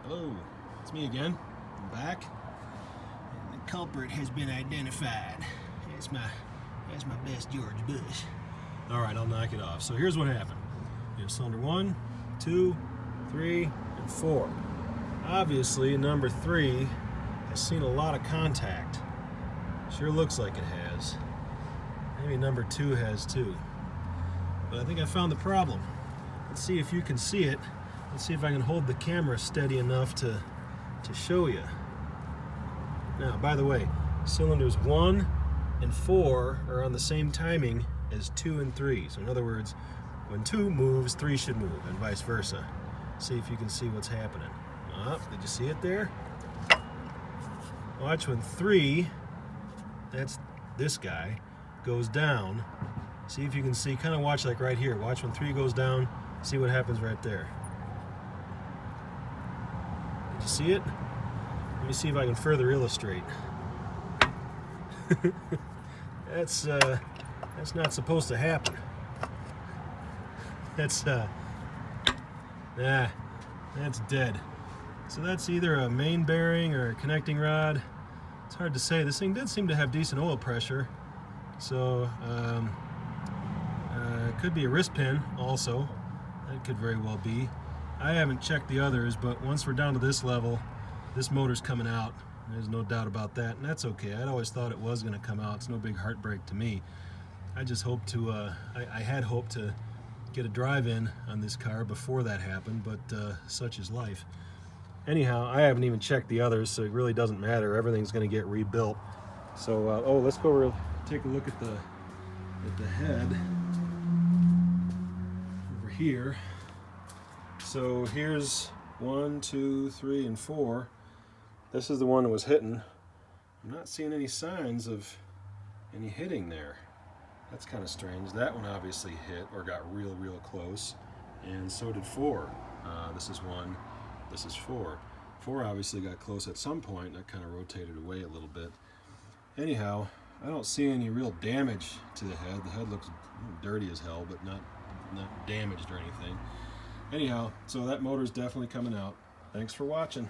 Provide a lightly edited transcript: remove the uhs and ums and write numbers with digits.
Hello, it's me again. I'm back. And the culprit has been identified. That's my best George Bush. Alright, I'll knock it off. So here's what happened. You have cylinder 1, 2, 3, and 4. Obviously, number 3 has seen a lot of contact. Sure looks like it has. Maybe number 2 has too. But I think I found the problem. Let's see if you can see it. Let's see if I can hold the camera steady enough to show you. Now, by the way, cylinders 1 and 4 are on the same timing as 2 and 3. So in other words, when 2 moves, 3 should move, and vice versa. See if you can see what's happening. Did you see it there? Watch when 3, that's this guy, goes down. See if you can see, kind of watch like right here. Watch when 3 goes down, see what happens right there. Did you see it? Let me see if I can further illustrate. That's not supposed to happen. That's dead. So that's either a main bearing or a connecting rod. It's hard to say. This thing did seem to have decent oil pressure. So it could be a wrist pin also. That could very well be. I haven't checked the others, but once we're down to this level, this motor's coming out. There's no doubt about that, and that's okay. I'd always thought it was going to come out. It's no big heartbreak to me. I just hope to, I had hoped to get a drive-in on this car before that happened, but such is life. Anyhow, I haven't even checked the others, so it really doesn't matter. Everything's going to get rebuilt. So, let's go over, take a look at the head over here. So here's 1, 2, 3, and 4. This is the one that was hitting. I'm not seeing any signs of any hitting there. That's kind of strange. That one obviously hit or got real close, and so did 4. This is 1, this is 4. 4 obviously got close at some point. That kind of rotated away a little bit. Anyhow, I don't see any real damage to the head. The head looks dirty as hell, but not damaged or anything. Anyhow, so that motor's definitely coming out. Thanks for watching.